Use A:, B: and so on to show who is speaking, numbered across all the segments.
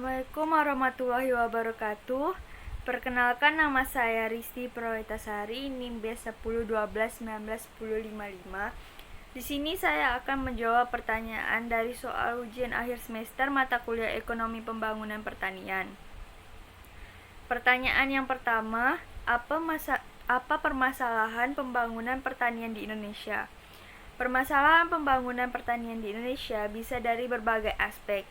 A: Assalamualaikum warahmatullahi wabarakatuh. Perkenalkan, nama saya Risti Proetasari, NIM B1012191055. Di sini saya akan menjawab pertanyaan dari soal ujian akhir semester mata kuliah Ekonomi Pembangunan Pertanian. Pertanyaan yang pertama, apa permasalahan pembangunan pertanian di Indonesia? Permasalahan pembangunan pertanian di Indonesia bisa dari berbagai aspek.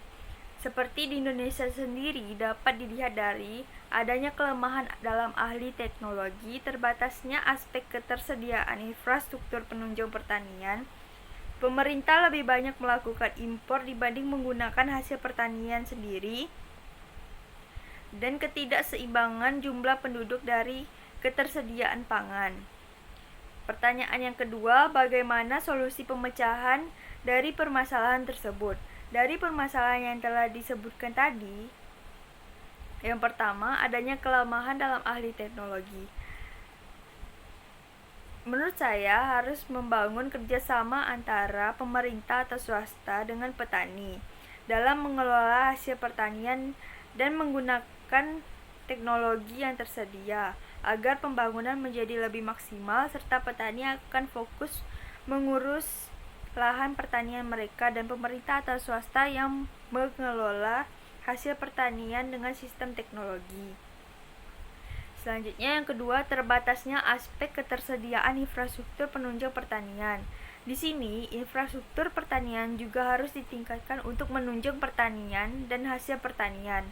A: Seperti di Indonesia sendiri dapat dilihat dari adanya kelemahan dalam ahli teknologi, terbatasnya aspek ketersediaan infrastruktur penunjang pertanian, pemerintah lebih banyak melakukan impor dibanding menggunakan hasil pertanian sendiri, dan ketidakseimbangan jumlah penduduk dari ketersediaan pangan. Pertanyaan yang kedua, bagaimana solusi pemecahan dari permasalahan tersebut? Dari permasalahan yang telah disebutkan tadi, yang pertama, adanya kelemahan dalam ahli teknologi. Menurut saya harus membangun kerjasama antara pemerintah atau swasta dengan petani dalam mengelola hasil pertanian dan menggunakan teknologi yang tersedia agar pembangunan menjadi lebih maksimal, serta petani akan fokus mengurus lahan pertanian mereka dan pemerintah atau swasta yang mengelola hasil pertanian dengan sistem teknologi. Selanjutnya yang kedua, terbatasnya aspek ketersediaan infrastruktur penunjang pertanian. Di sini, infrastruktur pertanian juga harus ditingkatkan untuk menunjang pertanian dan hasil pertanian,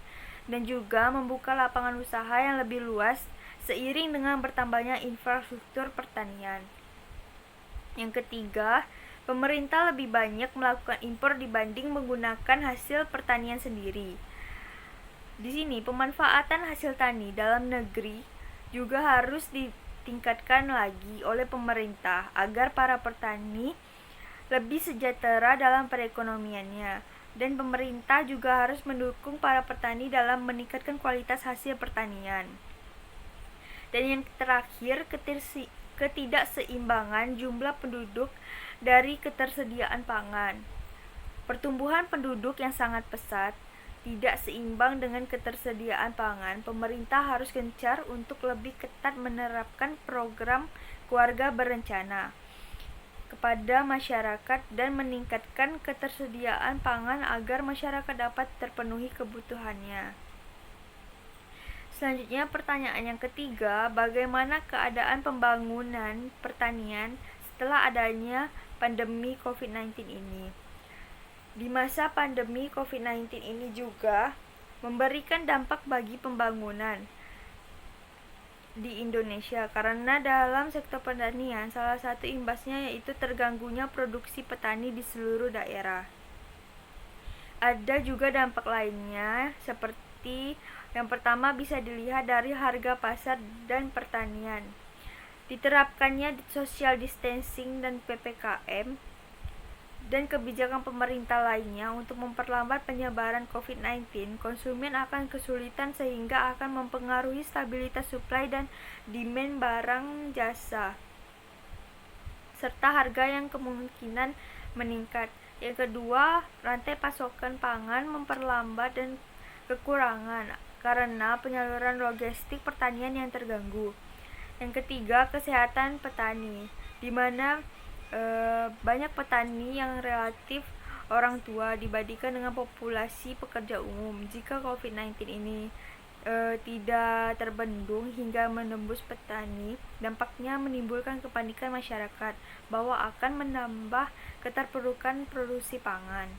A: dan juga membuka lapangan usaha yang lebih luas seiring dengan bertambahnya infrastruktur pertanian. Yang ketiga, pemerintah lebih banyak melakukan impor dibanding menggunakan hasil pertanian sendiri. Di sini, pemanfaatan hasil tani dalam negeri juga harus ditingkatkan lagi oleh pemerintah agar para petani lebih sejahtera dalam perekonomiannya. Dan pemerintah juga harus mendukung para petani dalam meningkatkan kualitas hasil pertanian. Dan yang terakhir, ketidakseimbangan jumlah penduduk dari ketersediaan pangan. Pertumbuhan penduduk yang sangat pesat tidak seimbang dengan ketersediaan pangan. Pemerintah harus gencar untuk lebih ketat menerapkan program keluarga berencana kepada masyarakat dan meningkatkan ketersediaan pangan agar masyarakat dapat terpenuhi kebutuhannya. Selanjutnya, pertanyaan yang ketiga, bagaimana keadaan pembangunan pertanian setelah adanya pandemi COVID-19 ini? Di masa pandemi COVID-19 ini juga memberikan dampak bagi pembangunan di Indonesia, karena dalam sektor pertanian salah satu imbasnya yaitu terganggunya produksi petani di seluruh daerah. Ada juga dampak lainnya seperti yang pertama bisa dilihat dari harga pasar dan pertanian. Diterapkannya social distancing dan PPKM dan kebijakan pemerintah lainnya untuk memperlambat penyebaran COVID-19, konsumen akan kesulitan sehingga akan mempengaruhi stabilitas supply dan demand barang jasa, serta harga yang kemungkinan meningkat. Yang kedua, rantai pasokan pangan memperlambat dan kekurangan karena penyaluran logistik pertanian yang terganggu. Yang ketiga, kesehatan petani, di mana banyak petani yang relatif orang tua dibandingkan dengan populasi pekerja umum. Jika COVID-19 ini tidak terbendung hingga menembus petani, dampaknya menimbulkan kepanikan masyarakat bahwa akan menambah keterpurukan produksi pangan.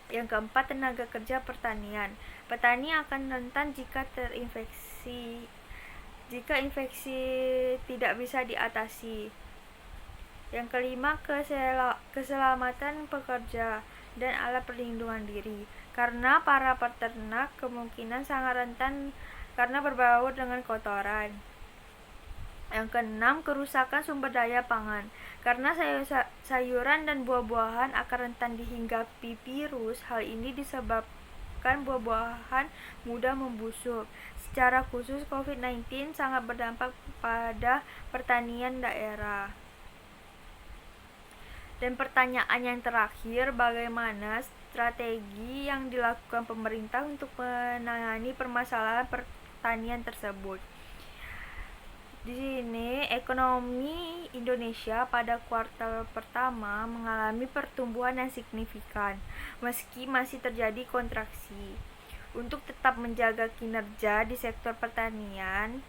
A: Yang keempat, tenaga kerja pertanian. Petani akan rentan jika infeksi tidak bisa diatasi. Yang kelima, keselamatan pekerja dan alat perlindungan diri, karena para peternak kemungkinan sangat rentan karena berbaur dengan kotoran. Yang keenam, kerusakan sumber daya pangan, karena sayuran dan buah-buahan akan rentan dihinggapi virus. Hal ini disebabkan buah-buahan mudah membusuk. Secara khusus, COVID-19 sangat berdampak pada pertanian daerah. Dan pertanyaan yang terakhir, bagaimana strategi yang dilakukan pemerintah untuk menangani permasalahan pertanian tersebut. Di sini, ekonomi Indonesia pada kuartal pertama mengalami pertumbuhan yang signifikan, meski masih terjadi kontraksi. Untuk tetap menjaga kinerja di sektor pertanian,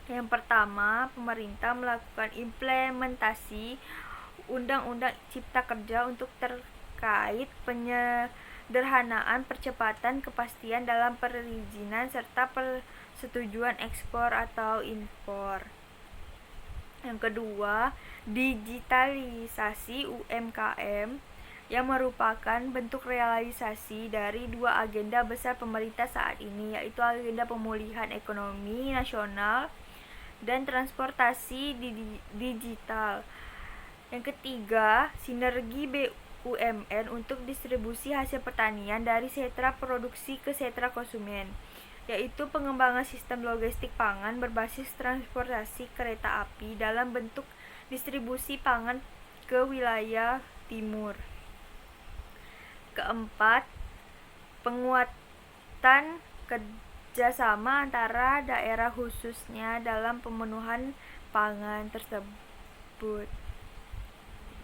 A: yang pertama, pemerintah melakukan implementasi Undang-Undang Cipta Kerja untuk terkait penyederhanaan, percepatan, kepastian dalam perizinan, serta persetujuan ekspor atau impor. Yang kedua, digitalisasi UMKM yang merupakan bentuk realisasi dari dua agenda besar pemerintah saat ini, yaitu agenda pemulihan ekonomi nasional dan transportasi digital. Yang ketiga, sinergi BUMN untuk distribusi hasil pertanian dari sentra produksi ke sentra konsumen, yaitu pengembangan sistem logistik pangan berbasis transportasi kereta api dalam bentuk distribusi pangan ke wilayah timur. Keempat, penguatan kerjasama antara daerah khususnya dalam pemenuhan pangan tersebut.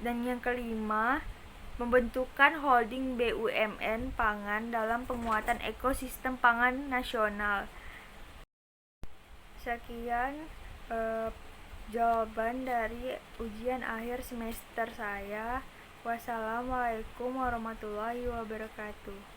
A: Dan yang kelima, pembentukan holding BUMN pangan dalam penguatan ekosistem pangan nasional. Sekian jawaban dari ujian akhir semester saya. Wassalamualaikum warahmatullahi wabarakatuh.